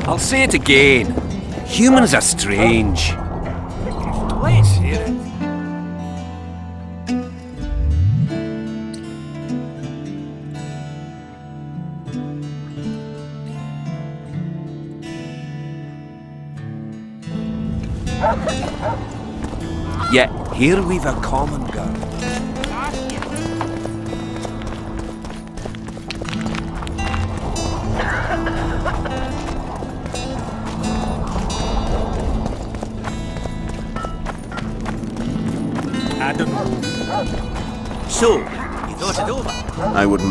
I'll say it again. Humans are strange. Let's hear it. Yet here we've a common ground. I don't know. So, you thought it over? I would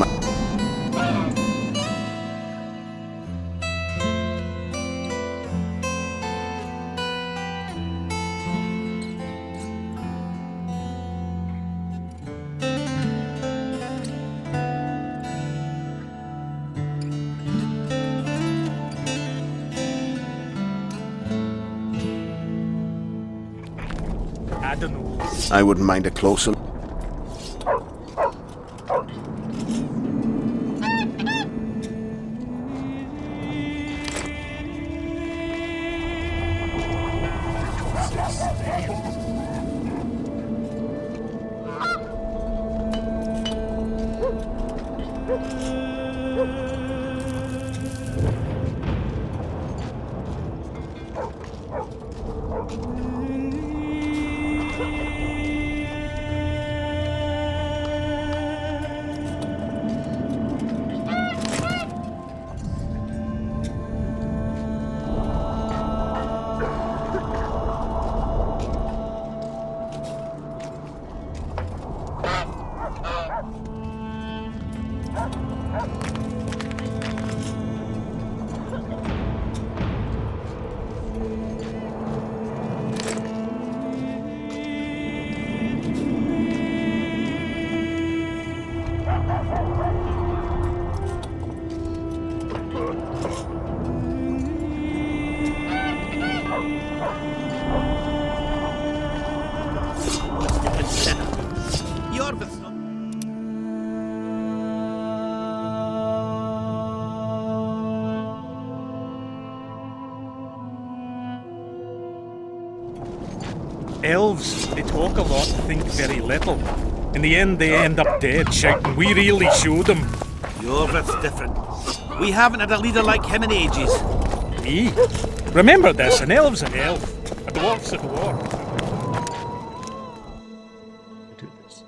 I don't know. I wouldn't mind a closer. You're with some... Elves, they talk a lot, think very little. In the end, they end up dead, shouting, "We really showed them." Yorvith's different. We haven't had a leader like him in ages. Me? Remember this, an elf's an elf. A dwarf's a dwarf. Do this.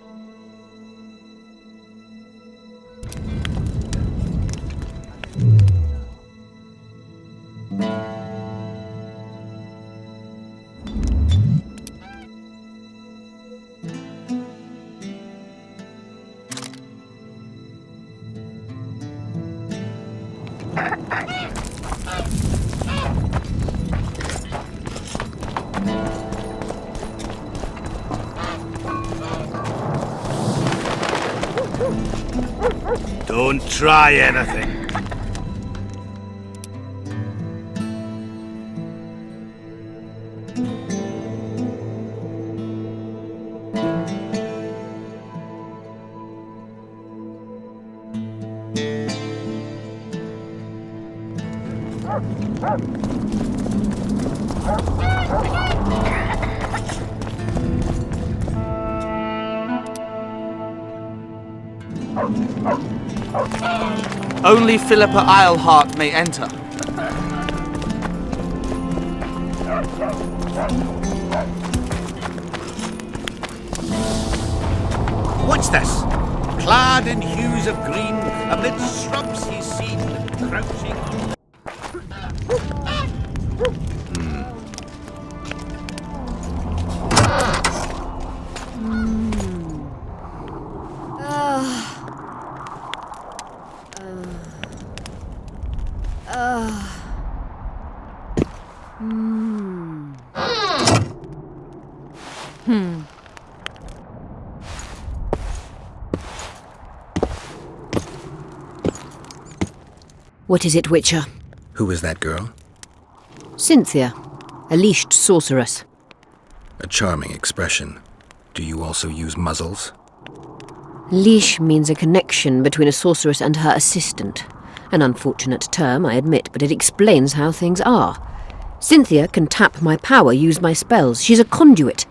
Don't try anything. Only Philippa Eilhart may enter. What's this? Clad in hues of green, amid shrubs he's seen crouching on. What is it, Witcher? Who is that girl? Cynthia, a leashed sorceress. A charming expression. Do you also use muzzles? Leash means a connection between a sorceress and her assistant. An unfortunate term, I admit, but it explains how things are. Cynthia can tap my power, use my spells. She's a conduit.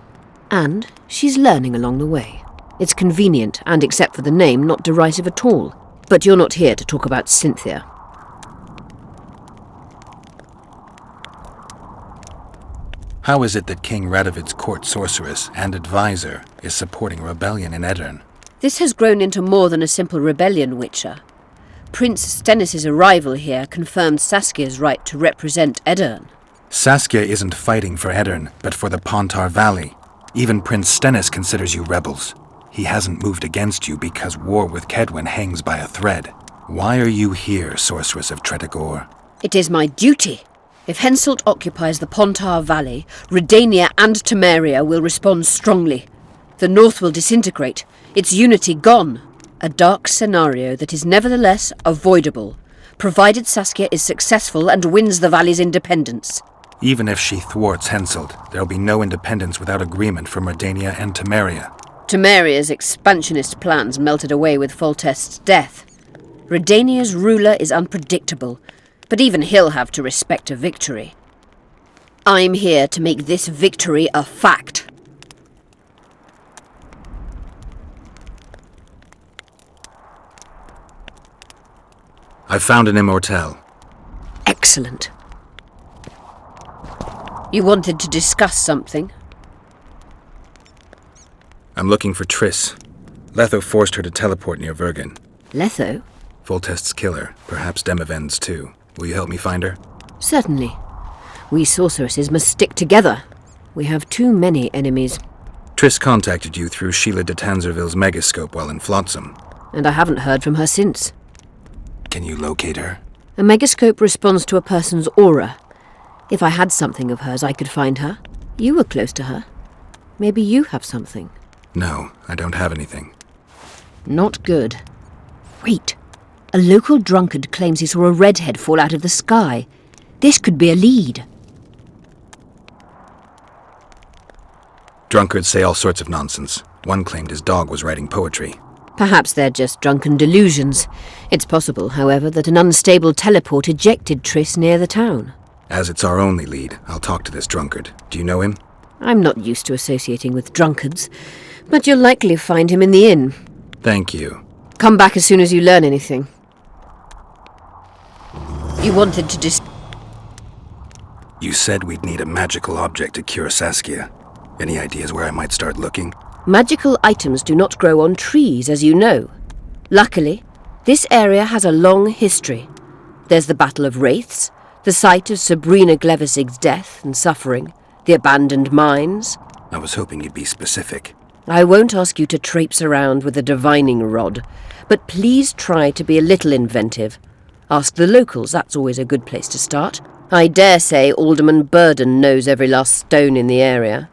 And she's learning along the way. It's convenient, and except for the name, not derisive at all. But you're not here to talk about Cynthia. How is it that King Radovid's court sorceress and advisor is supporting rebellion in Aedirn? This has grown into more than a simple rebellion, Witcher. Prince Stennis' arrival here confirmed Saskia's right to represent Aedirn. Saskia isn't fighting for Aedirn, but for the Pontar Valley. Even Prince Stennis considers you rebels. He hasn't moved against you because war with Kedwen hangs by a thread. Why are you here, sorceress of Tretogor? It is my duty. If Henselt occupies the Pontar Valley, Redania and Temeria will respond strongly. The North will disintegrate, its unity gone. A dark scenario that is nevertheless avoidable, provided Saskia is successful and wins the Valley's independence. Even if she thwarts Henselt, there'll be no independence without agreement from Redania and Temeria. Temeria's expansionist plans melted away with Foltest's death. Redania's ruler is unpredictable, but even he'll have to respect a victory. I'm here to make this victory a fact. I've found an immortelle. Excellent. You wanted to discuss something? I'm looking for Triss. Letho forced her to teleport near Vergen. Letho? Foltest's killer, perhaps Demavend's too. Will you help me find her? Certainly. We sorceresses must stick together. We have too many enemies. Triss contacted you through Sheila de Tanzerville's megascope while in Flotsam. And I haven't heard from her since. Can you locate her? A megascope responds to a person's aura. If I had something of hers, I could find her. You were close to her. Maybe you have something. No, I don't have anything. Not good. Wait. A local drunkard claims he saw a redhead fall out of the sky. This could be a lead. Drunkards say all sorts of nonsense. One claimed his dog was writing poetry. Perhaps they're just drunken delusions. It's possible, however, that an unstable teleport ejected Triss near the town. As it's our only lead, I'll talk to this drunkard. Do you know him? I'm not used to associating with drunkards, but you'll likely find him in the inn. Thank you. Come back as soon as you learn anything. You wanted to You said we'd need a magical object to cure Saskia. Any ideas where I might start looking? Magical items do not grow on trees, as you know. Luckily, this area has a long history. There's the Battle of Wraiths, the site of Sabrina Glevisig's death and suffering, the abandoned mines. I was hoping you'd be specific. I won't ask you to traipse around with a divining rod, but please try to be a little inventive. Ask the locals, that's always a good place to start. I dare say Alderman Burden knows every last stone in the area.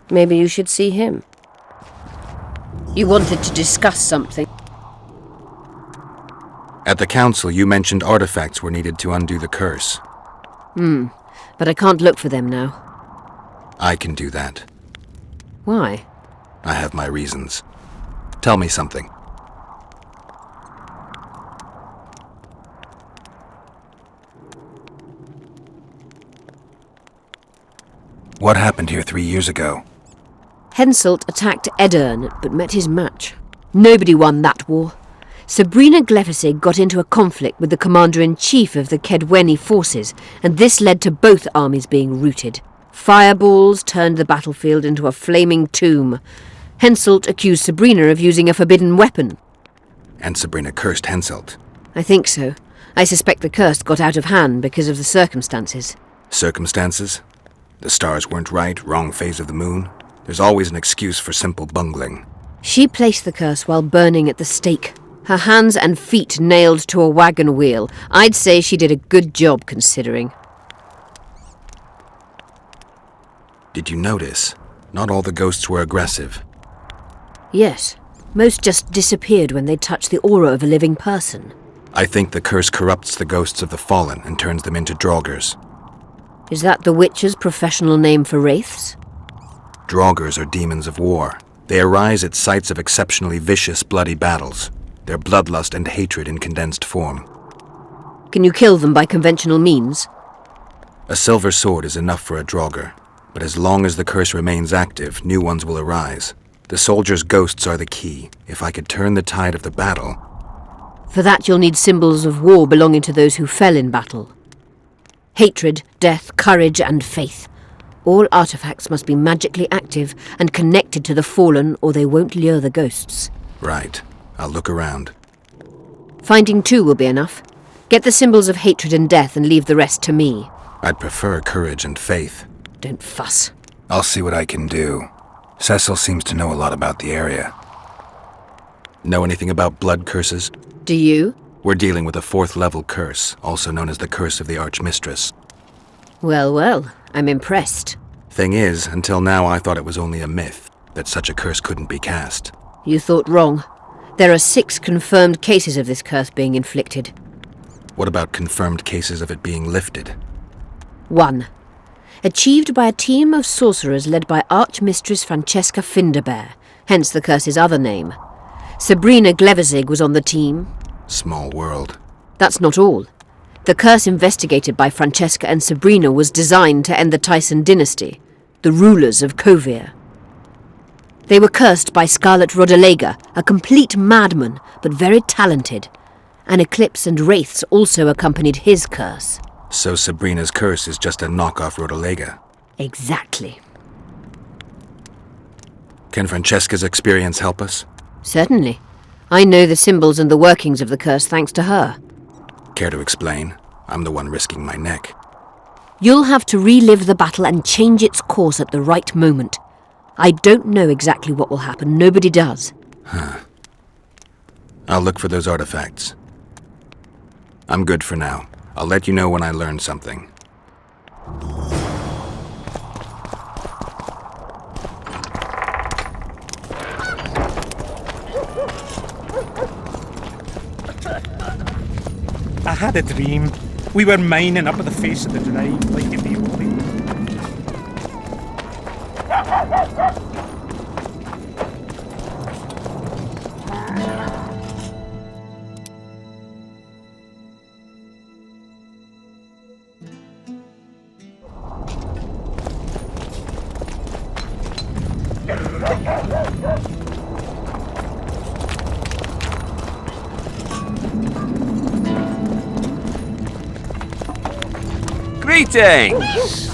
Maybe you should see him. You wanted to discuss something. At the council, you mentioned artifacts were needed to undo the curse. But I can't look for them now. I can do that. Why? I have my reasons. Tell me something. What happened here 3 years ago? Henselt attacked Edirn, but met his match. Nobody won that war. Sabrina Glevisig got into a conflict with the commander-in-chief of the Kedweni forces, and this led to both armies being routed. Fireballs turned the battlefield into a flaming tomb. Henselt accused Sabrina of using a forbidden weapon. And Sabrina cursed Henselt. I think so. I suspect the curse got out of hand because of the circumstances. Circumstances? The stars weren't right, wrong phase of the moon. There's always an excuse for simple bungling. She placed the curse while burning at the stake. Her hands and feet nailed to a wagon wheel. I'd say she did a good job, considering. Did you notice? Not all the ghosts were aggressive. Yes. Most just disappeared when they touched the aura of a living person. I think the curse corrupts the ghosts of the fallen and turns them into draugrs. Is that the Witcher's professional name for wraiths? Draugrs are demons of war. They arise at sites of exceptionally vicious, bloody battles. Their bloodlust and hatred in condensed form. Can you kill them by conventional means? A silver sword is enough for a draugr, but as long as the curse remains active, new ones will arise. The soldiers' ghosts are the key. If I could turn the tide of the battle... For that you'll need symbols of war belonging to those who fell in battle. Hatred, death, courage, and faith. All artifacts must be magically active and connected to the fallen, or they won't lure the ghosts. Right. I'll look around. Finding 2 will be enough. Get the symbols of hatred and death and leave the rest to me. I'd prefer courage and faith. Don't fuss. I'll see what I can do. Cecil seems to know a lot about the area. Know anything about blood curses? Do you? We're dealing with a 4th-level curse, also known as the Curse of the Archmistress. Well, well, I'm impressed. Thing is, until now I thought it was only a myth, that such a curse couldn't be cast. You thought wrong. There are 6 confirmed cases of this curse being inflicted. What about confirmed cases of it being lifted? 1. Achieved by a team of sorcerers led by Archmistress Francesca Finderbear, hence the curse's other name. Sabrina Glevisig was on the team. Small world. That's not all. The curse investigated by Francesca and Sabrina was designed to end the Tyson dynasty, the rulers of Kovir. They were cursed by Scarlet Rodalega, a complete madman, but very talented. An eclipse and wraiths also accompanied his curse. So Sabrina's curse is just a knockoff Rodalega. Exactly. Can Francesca's experience help us? Certainly. I know the symbols and the workings of the curse thanks to her. Care to explain? I'm the one risking my neck. You'll have to relive the battle and change its course at the right moment. I don't know exactly what will happen. Nobody does. I'll look for those artifacts. I'm good for now. I'll let you know when I learn something. I had a dream. We were mining up at the face of the drive, like in the old days. Greetings!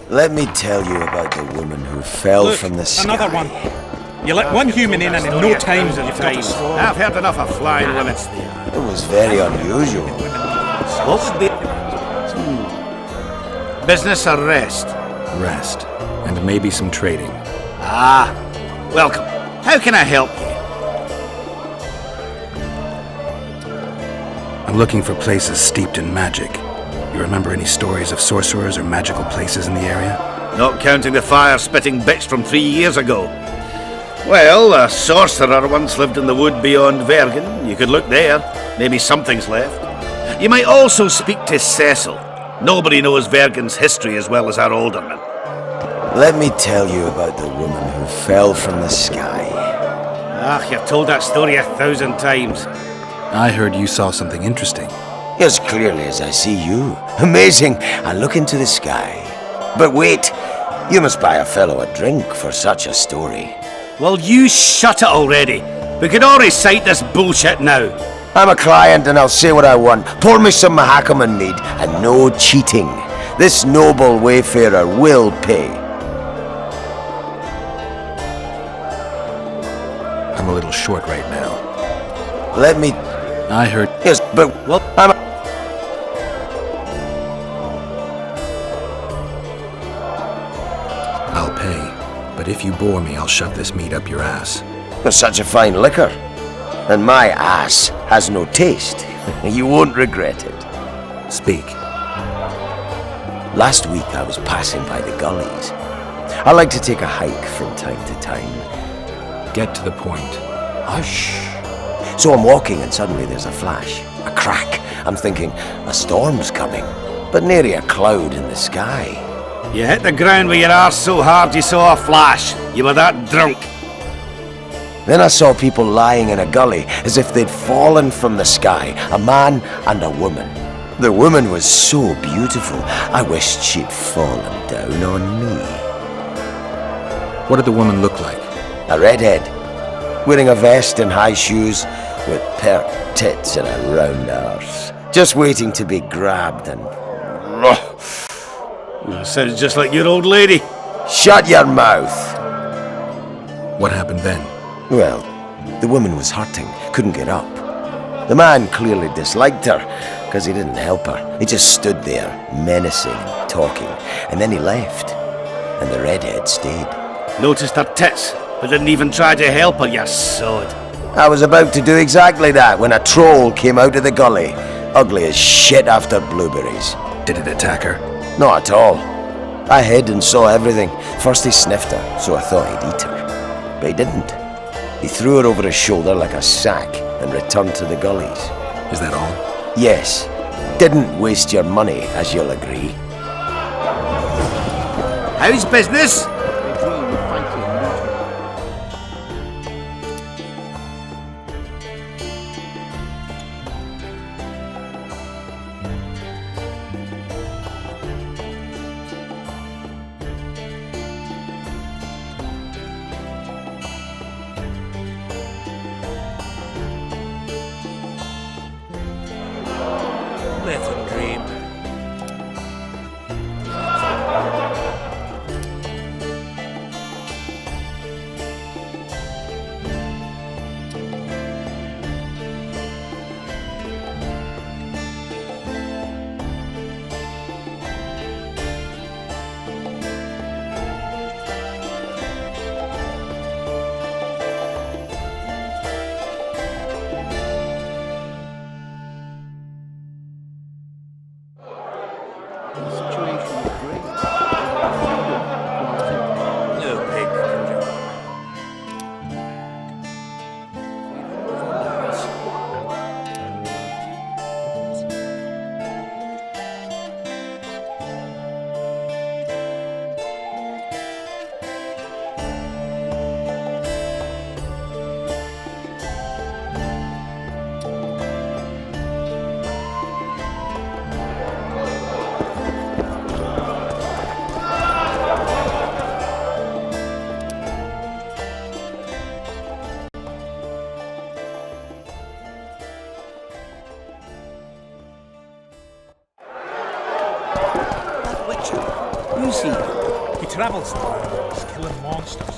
Let me tell you about the woman who fell Look, from the sky. another one. You let one human in and in no time you've got a swarm. I've heard enough of flying limits there. It was very unusual. What would be... Business or rest? Rest. And maybe some trading. Ah, welcome. How can I help you? I'm looking for places steeped in magic. You remember any stories of sorcerers or magical places in the area? Not counting the fire-spitting bitch from 3 years ago. Well, a sorcerer once lived in the wood beyond Vergen. You could look there. Maybe something's left. You might also speak to Cecil. Nobody knows Vergen's history as well as our alderman. Let me tell you about the woman who fell from the sky. Ah, you've told that story 1,000 times. I heard you saw something interesting. As clearly as I see you. Amazing. I look into the sky. But wait, you must buy a fellow a drink for such a story. Well, you shut it already. We could all recite this bullshit now. I'm a client and I'll say what I want. Pour me some Mahakaman mead and no cheating. This noble wayfarer will pay. I'm a little short right now. Let me... I heard... Yes, but... Well, I'm... I'll pay. But if you bore me, I'll shove this meat up your ass. Such a fine liquor. And my ass has no taste. You won't regret it. Speak. Last week I was passing by the gullies. I like to take a hike from time to time. Get to the point. Hush. So I'm walking and suddenly there's a flash, a crack. I'm thinking, a storm's coming. But nary a cloud in the sky. You hit the ground with your arse so hard you saw a flash. You were that drunk. Then I saw people lying in a gully as if they'd fallen from the sky, a man and a woman. The woman was so beautiful, I wished she'd fallen down on me. What did the woman look like? A redhead, wearing a vest and high shoes, with pert tits and a round arse, just waiting to be grabbed and... Sounds just like your old lady. Shut your mouth! What happened then? Well, the woman was hurting, couldn't get up. The man clearly disliked her, because he didn't help her. He just stood there, menacing, talking, and then he left. And the redhead stayed. Noticed her tits, but didn't even try to help her, you sod. I was about to do exactly that when a troll came out of the gully, ugly as shit after blueberries. Did it attack her? Not at all. I hid and saw everything. First he sniffed her, so I thought he'd eat her. But he didn't. He threw her over his shoulder like a sack and returned to the gullies. Is that all? Yes. Didn't waste your money, as you'll agree. How's business? Let them dream. travels the world killing monsters.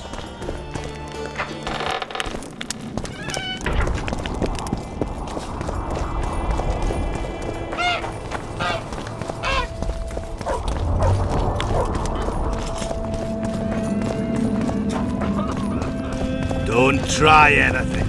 Don't try anything.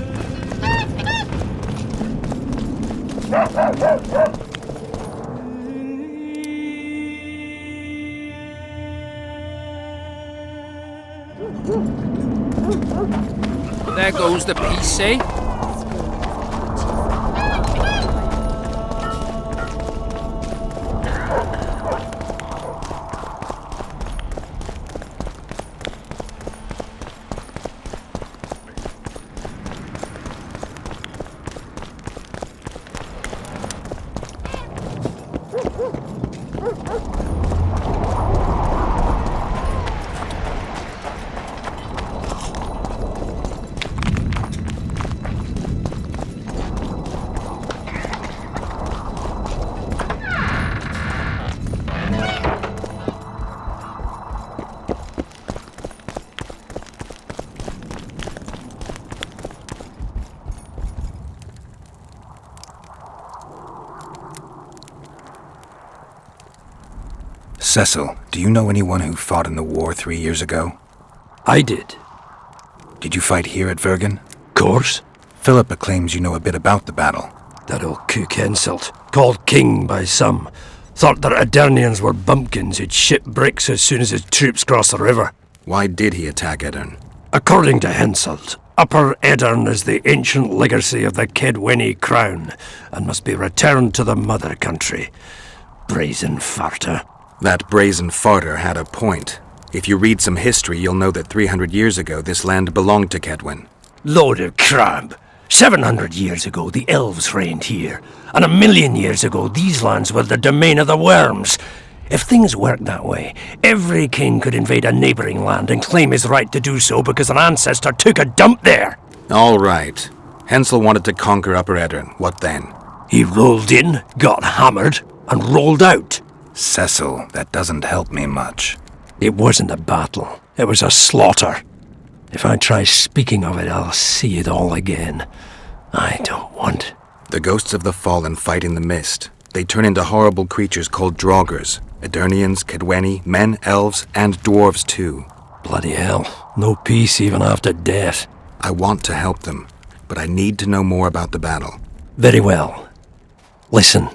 There goes the peace, eh? Cecil, do you know anyone who fought in the war 3 years ago? I did. Did you fight here at Vergen? Course. Philippa claims you know a bit about the battle. That old cook Henselt, called king by some, thought that Aedirnians were bumpkins who'd ship bricks as soon as his troops crossed the river. Why did he attack Edirn? According to Henselt, Upper Edirn is the ancient legacy of the Kedweni crown and must be returned to the mother country. Brazen farter. That brazen farter had a point. If you read some history, you'll know that 300 years ago this land belonged to Kedwen. Load of crab. 700 years ago the elves reigned here, and 1,000,000 years ago these lands were the domain of the worms. If things worked that way, every king could invade a neighbouring land and claim his right to do so because an ancestor took a dump there. All right. Hensel wanted to conquer Upper Edirn. What then? He rolled in, got hammered, and rolled out. Cecil, that doesn't help me much. It wasn't a battle. It was a slaughter. If I try speaking of it, I'll see it all again. I don't want. The ghosts of the fallen fight in the mist. They turn into horrible creatures called Draugrs. Aedirnians, Kedweni, men, elves, and dwarves too. Bloody hell. No peace even after death. I want to help them, but I need to know more about the battle. Very well. Listen.